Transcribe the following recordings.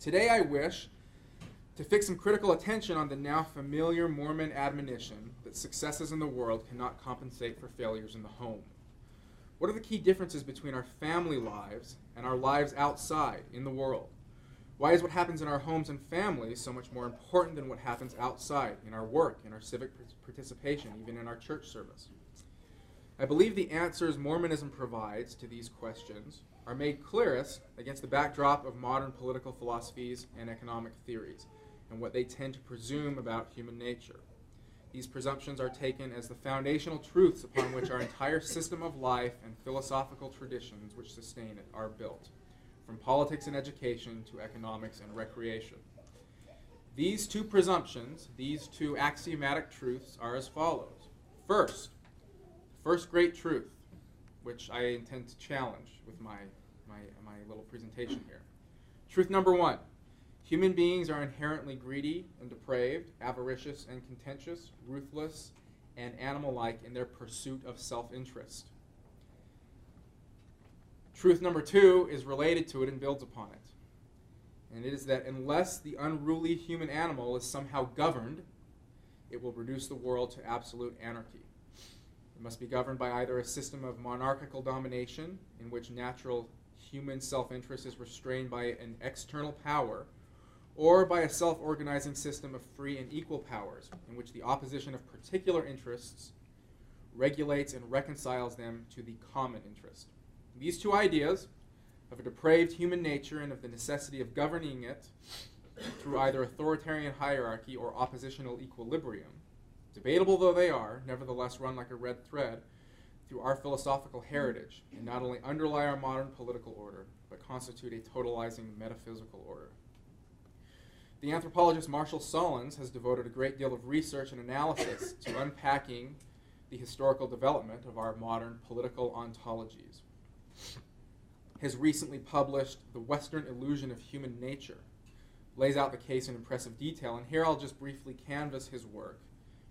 Today I wish to fix some critical attention on the now familiar Mormon admonition that successes in the world cannot compensate for failures in the home. What are the key differences between our family lives and our lives outside in the world? Why is what happens in our homes and families so much more important than what happens outside, in our work, in our civic participation, even in our church service? I believe the answers Mormonism provides to these questions are made clearest against the backdrop of modern political philosophies and economic theories, and what they tend to presume about human nature. These presumptions are taken as the foundational truths upon which our entire system of life and philosophical traditions which sustain it are built, from politics and education to economics and recreation. These two presumptions, these two axiomatic truths, are as follows. First great truth, which I intend to challenge with my little presentation here. Truth number one: human beings are inherently greedy and depraved, avaricious and contentious, ruthless and animal-like in their pursuit of self-interest. Truth number two is related to it and builds upon it. And it is that unless the unruly human animal is somehow governed, it will reduce the world to absolute anarchy. It must be governed by either a system of monarchical domination, in which natural human self-interest is restrained by an external power, or by a self-organizing system of free and equal powers, in which the opposition of particular interests regulates and reconciles them to the common interest. These two ideas, of a depraved human nature and of the necessity of governing it through either authoritarian hierarchy or oppositional equilibrium, debatable though they are, nevertheless run like a red thread through our philosophical heritage, and not only underlie our modern political order, but constitute a totalizing metaphysical order. The anthropologist Marshall Sahlins has devoted a great deal of research and analysis to unpacking the historical development of our modern political ontologies. His recently published The Western Illusion of Human Nature lays out the case in impressive detail, and here I'll just briefly canvass his work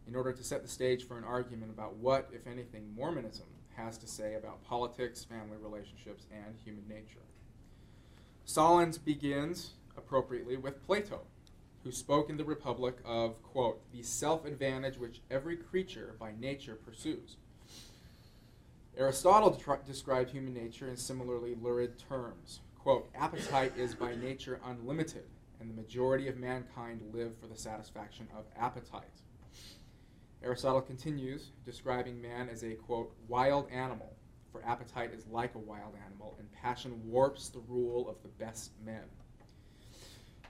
in order to set the stage for an argument about what, if anything, Mormonism has to say about politics, family relationships, and human nature. Sahlins begins, appropriately, with Plato, who spoke in the Republic of, quote, the self-advantage which every creature by nature pursues. Aristotle described human nature in similarly lurid terms. Quote, appetite is by nature unlimited, and the majority of mankind live for the satisfaction of appetite. Aristotle continues, describing man as a, quote, wild animal, for appetite is like a wild animal, and passion warps the rule of the best men.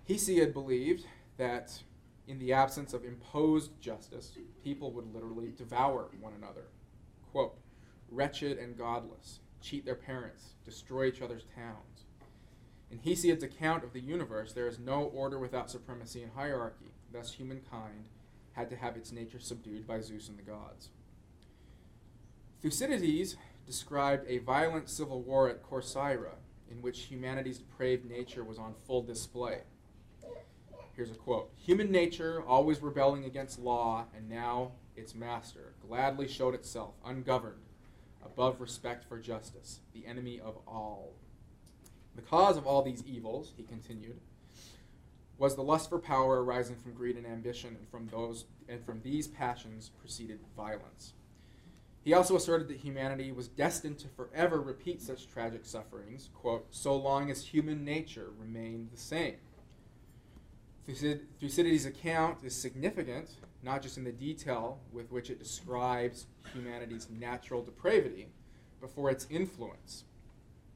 Hesiod believed that in the absence of imposed justice, people would literally devour one another. Quote, wretched and godless, cheat their parents, destroy each other's towns. In Hesiod's account of the universe, there is no order without supremacy and hierarchy. Thus, humankind had to have its nature subdued by Zeus and the gods. Thucydides described a violent civil war at Corcyra, in which humanity's depraved nature was on full display. Here's a quote. Human nature, always rebelling against law, and now its master, gladly showed itself, ungoverned, above respect for justice, the enemy of all. The cause of all these evils, he continued, was the lust for power arising from greed and ambition, and from these passions proceeded violence. He also asserted that humanity was destined to forever repeat such tragic sufferings, quote, so long as human nature remained the same. Thucydides' account is significant, not just in the detail with which it describes humanity's natural depravity, but for its influence.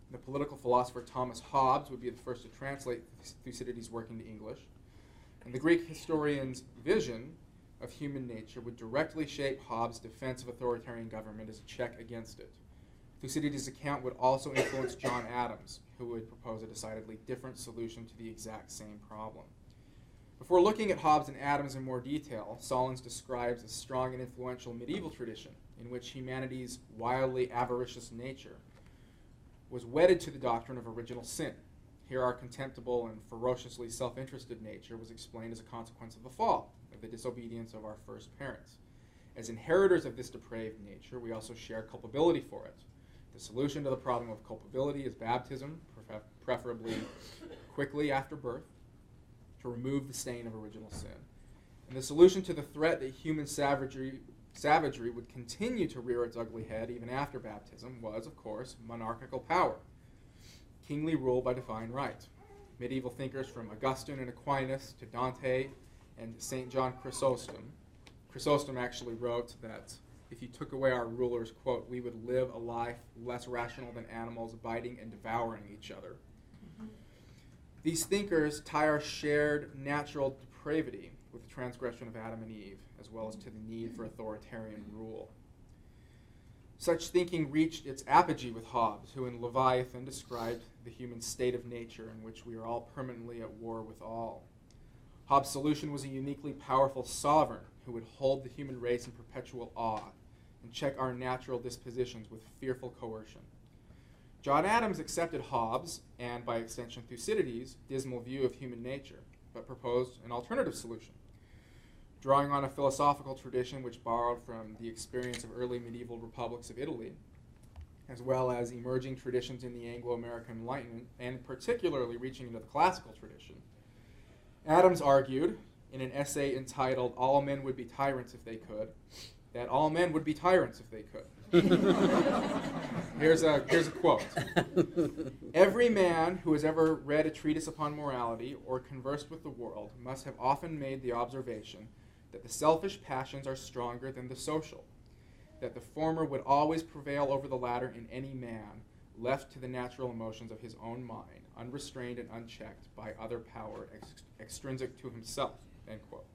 The political philosopher Thomas Hobbes would be the first to translate Thucydides' work into English, and the Greek historian's vision of human nature would directly shape Hobbes' defense of authoritarian government as a check against it. Thucydides' account would also influence John Adams, who would propose a decidedly different solution to the exact same problem. Before looking at Hobbes and Adams in more detail, Sahlins describes a strong and influential medieval tradition in which humanity's wildly avaricious nature was wedded to the doctrine of original sin. Here our contemptible and ferociously self-interested nature was explained as a consequence of the fall, of the disobedience of our first parents. As inheritors of this depraved nature, we also share culpability for it. The solution to the problem of culpability is baptism, preferably quickly after birth, to remove the stain of original sin. And the solution to the threat that human savagery would continue to rear its ugly head even after baptism was, of course, monarchical power, kingly rule by divine right. Medieval thinkers from Augustine and Aquinas to Dante and St. John Chrysostom. Chrysostom actually wrote that if you took away our rulers, quote, we would live a life less rational than animals, biting and devouring each other. These thinkers tie our shared natural depravity with the transgression of Adam and Eve, as well as to the need for authoritarian rule. Such thinking reached its apogee with Hobbes, who in Leviathan described the human state of nature in which we are all permanently at war with all. Hobbes' solution was a uniquely powerful sovereign who would hold the human race in perpetual awe and check our natural dispositions with fearful coercion. John Adams accepted Hobbes, and by extension Thucydides' dismal view of human nature, but proposed an alternative solution. Drawing on a philosophical tradition which borrowed from the experience of early medieval republics of Italy, as well as emerging traditions in the Anglo-American Enlightenment, and particularly reaching into the classical tradition, Adams argued, in an essay entitled All Men Would Be Tyrants If They Could, that all men would be tyrants if they could. Here's a quote. Every man who has ever read a treatise upon morality or conversed with the world must have often made the observation that the selfish passions are stronger than the social, that the former would always prevail over the latter in any man, left to the natural emotions of his own mind, unrestrained and unchecked by other power extrinsic to himself, end quote.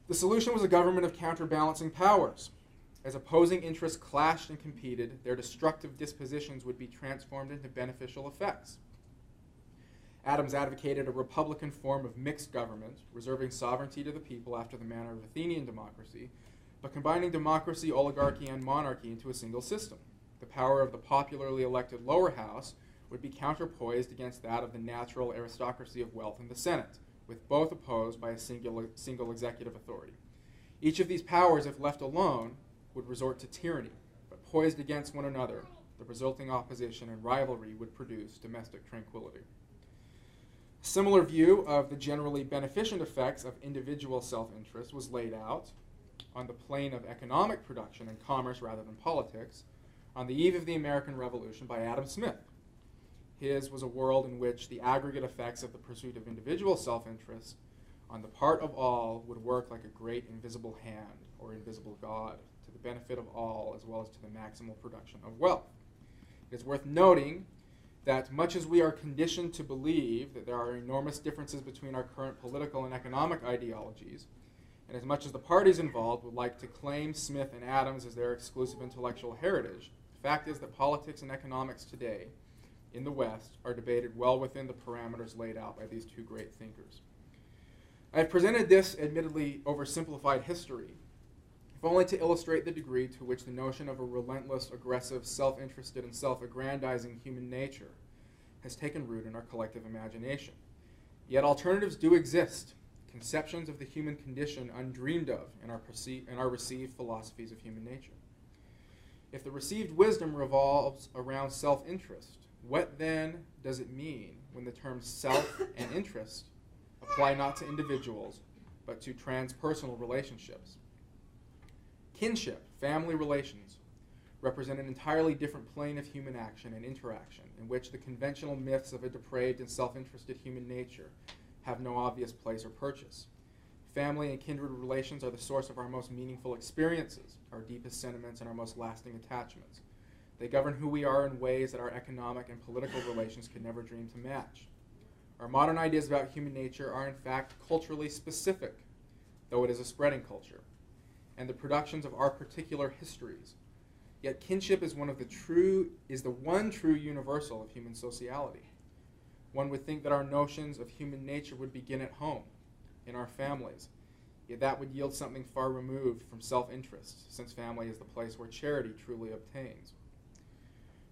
The solution was a government of counterbalancing powers. As opposing interests clashed and competed, their destructive dispositions would be transformed into beneficial effects. Adams advocated a republican form of mixed government, reserving sovereignty to the people after the manner of Athenian democracy, but combining democracy, oligarchy, and monarchy into a single system. The power of the popularly elected lower house would be counterpoised against that of the natural aristocracy of wealth in the Senate, with both opposed by a single executive authority. Each of these powers, if left alone, would resort to tyranny, but poised against one another, the resulting opposition and rivalry would produce domestic tranquility. A similar view of the generally beneficent effects of individual self-interest was laid out on the plane of economic production and commerce rather than politics on the eve of the American Revolution by Adam Smith. His was a world in which the aggregate effects of the pursuit of individual self-interest on the part of all would work like a great invisible hand or invisible God to the benefit of all as well as to the maximal production of wealth. It is worth noting that much as we are conditioned to believe that there are enormous differences between our current political and economic ideologies, and as much as the parties involved would like to claim Smith and Adams as their exclusive intellectual heritage, the fact is that politics and economics today in the West are debated well within the parameters laid out by these two great thinkers. I have presented this admittedly oversimplified history, if only to illustrate the degree to which the notion of a relentless, aggressive, self-interested, and self-aggrandizing human nature has taken root in our collective imagination. Yet alternatives do exist, conceptions of the human condition undreamed of in our received philosophies of human nature. If the received wisdom revolves around self-interest, what then does it mean when the terms self and interest apply not to individuals, but to transpersonal relationships? Kinship, family relations, represent an entirely different plane of human action and interaction in which the conventional myths of a depraved and self-interested human nature have no obvious place or purchase. Family and kindred relations are the source of our most meaningful experiences, our deepest sentiments, and our most lasting attachments. They govern who we are in ways that our economic and political relations could never dream to match. Our modern ideas about human nature are in fact culturally specific, though it is a spreading culture, and the productions of our particular histories. Yet kinship is the one true universal of human sociality. One would think that our notions of human nature would begin at home, in our families, yet that would yield something far removed from self-interest, since family is the place where charity truly obtains.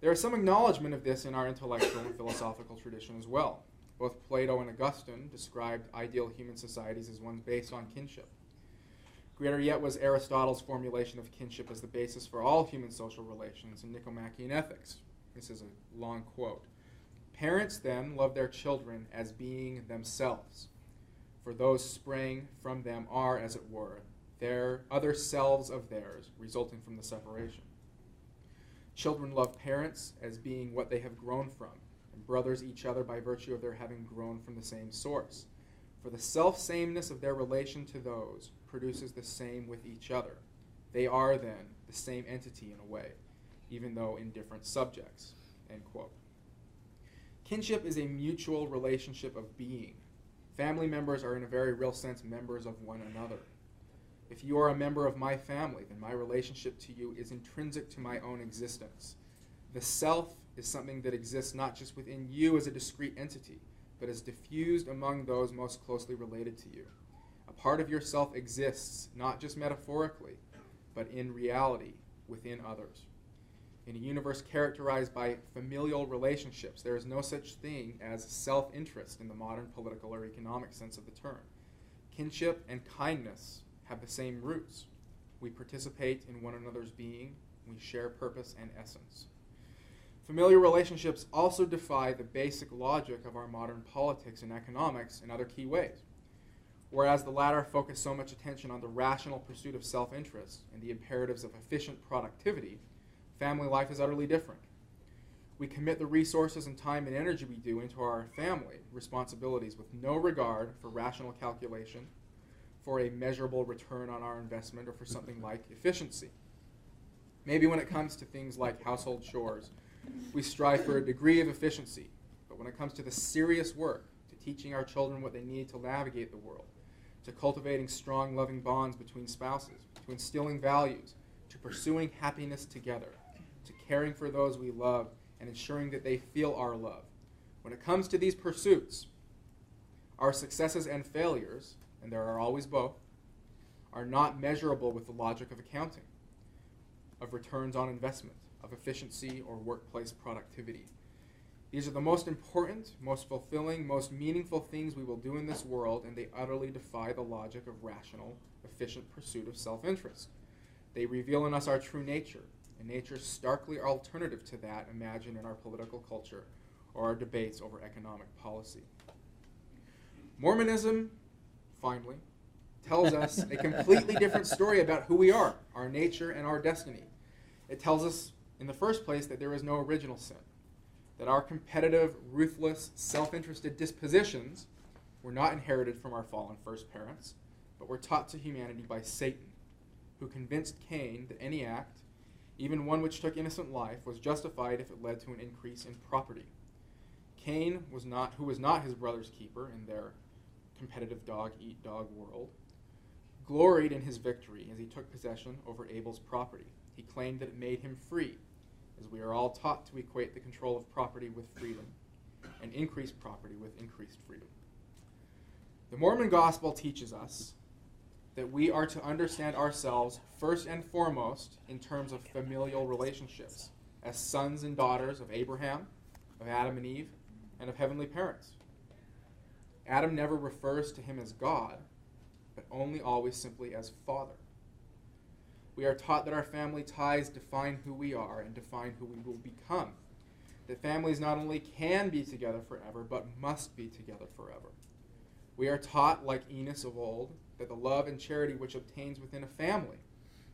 There is some acknowledgement of this in our intellectual and philosophical tradition as well. Both Plato and Augustine described ideal human societies as ones based on kinship. Greater yet was Aristotle's formulation of kinship as the basis for all human social relations in Nicomachean Ethics. This is a long quote. Parents then love their children as being themselves. for those sprang from them are, as it were, their other selves of theirs, resulting from the separation. Children love parents as being what they have grown from, and brothers each other by virtue of their having grown from the same source. For the self-sameness of their relation to those produces the same with each other. They are, then, the same entity in a way, even though in different subjects." End quote. Kinship is a mutual relationship of being. Family members are in a very real sense members of one another. If you are a member of my family, then my relationship to you is intrinsic to my own existence. The self is something that exists not just within you as a discrete entity, but is diffused among those most closely related to you. A part of yourself exists not just metaphorically, but in reality within others. In a universe characterized by familial relationships, there is no such thing as self-interest in the modern political or economic sense of the term. Kinship and kindness have the same roots. We participate in one another's being. We share purpose and essence. Familial relationships also defy the basic logic of our modern politics and economics in other key ways. Whereas the latter focus so much attention on the rational pursuit of self-interest and the imperatives of efficient productivity, family life is utterly different. We commit the resources and time and energy we do into our family responsibilities with no regard for rational calculation, for a measurable return on our investment, or for something like efficiency. Maybe when it comes to things like household chores, we strive for a degree of efficiency, but when it comes to the serious work, to teaching our children what they need to navigate the world, to cultivating strong, loving bonds between spouses, to instilling values, to pursuing happiness together, to caring for those we love and ensuring that they feel our love. When it comes to these pursuits, our successes and failures, and there are always both, are not measurable with the logic of accounting, of returns on investment, of efficiency or workplace productivity. These are the most important, most fulfilling, most meaningful things we will do in this world, and they utterly defy the logic of rational, efficient pursuit of self-interest. They reveal in us our true nature, a nature starkly alternative to that imagined in our political culture or our debates over economic policy. Mormonism, finally, tells us a completely different story about who we are, our nature, and our destiny. It tells us, in the first place, that there is no original sin, that our competitive, ruthless, self-interested dispositions were not inherited from our fallen first parents, but were taught to humanity by Satan, who convinced Cain that any act, even one which took innocent life, was justified if it led to an increase in property. Cain, who was not his brother's keeper in their competitive dog-eat-dog world, gloried in his victory as he took possession over Abel's property. He claimed that it made him free, as we are all taught to equate the control of property with freedom, and increased property with increased freedom. The Mormon gospel teaches us that we are to understand ourselves first and foremost in terms of familial relationships, as sons and daughters of Abraham, of Adam and Eve, and of heavenly parents. Adam never refers to him as God, but only always simply as Father. We are taught that our family ties define who we are and define who we will become. That families not only can be together forever, but must be together forever. We are taught, like Enos of old, that the love and charity which obtains within a family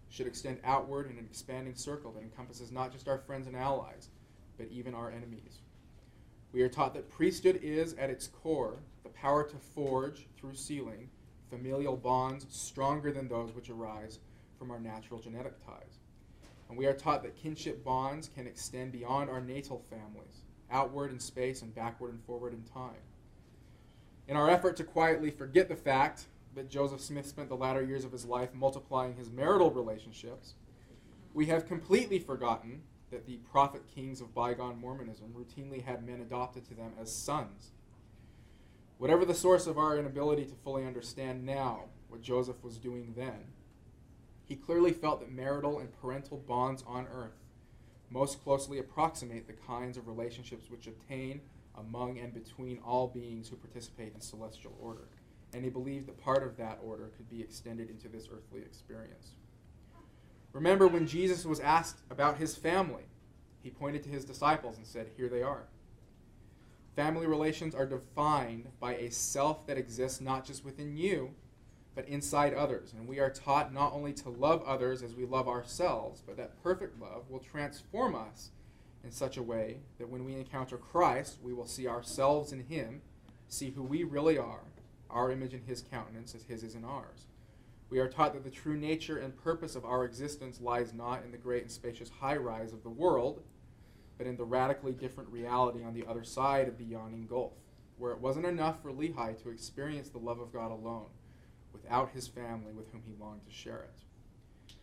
should extend outward in an expanding circle that encompasses not just our friends and allies, but even our enemies. We are taught that priesthood is, at its core, the power to forge, through sealing, familial bonds stronger than those which arise from our natural genetic ties. And we are taught that kinship bonds can extend beyond our natal families, outward in space and backward and forward in time. In our effort to quietly forget the fact that Joseph Smith spent the latter years of his life multiplying his marital relationships, we have completely forgotten that the prophet kings of bygone Mormonism routinely had men adopted to them as sons. Whatever the source of our inability to fully understand now what Joseph was doing then, he clearly felt that marital and parental bonds on earth most closely approximate the kinds of relationships which obtain among and between all beings who participate in celestial order, and he believed that part of that order could be extended into this earthly experience. Remember, when Jesus was asked about his family, he pointed to his disciples and said, "Here they are." Family relations are defined by a self that exists not just within you, but inside others. And we are taught not only to love others as we love ourselves, but that perfect love will transform us in such a way that when we encounter Christ, we will see ourselves in him, see who we really are, our image in his countenance as his is in ours. We are taught that the true nature and purpose of our existence lies not in the great and spacious high-rise of the world, but in the radically different reality on the other side of the yawning gulf, where it wasn't enough for Lehi to experience the love of God alone, without his family with whom he longed to share it.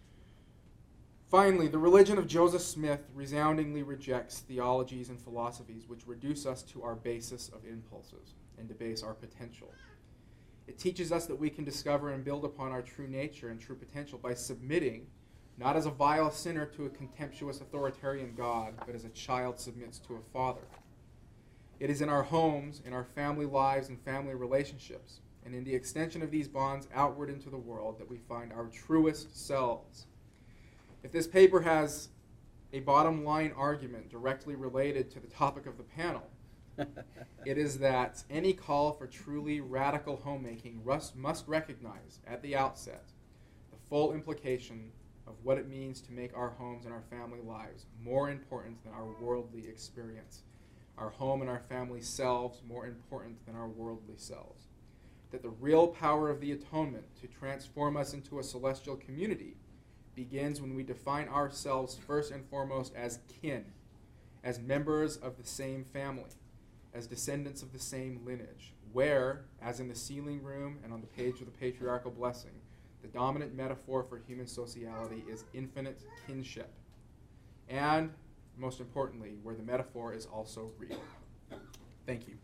Finally, the religion of Joseph Smith resoundingly rejects theologies and philosophies which reduce us to our basis of impulses and debase our potential. It teaches us that we can discover and build upon our true nature and true potential by submitting, not as a vile sinner to a contemptuous authoritarian God, but as a child submits to a father. It is in our homes, in our family lives and family relationships, and in the extension of these bonds outward into the world that we find our truest selves. If this paper has a bottom line argument directly related to the topic of the panel, it is that any call for truly radical homemaking must recognize at the outset the full implication of what it means to make our homes and our family lives more important than our worldly experience, our home and our family selves more important than our worldly selves. That the real power of the atonement to transform us into a celestial community begins when we define ourselves first and foremost as kin, as members of the same family, as descendants of the same lineage, where, as in the sealing room and on the page of the patriarchal blessing, the dominant metaphor for human sociality is infinite kinship, and, most importantly, where the metaphor is also real. Thank you.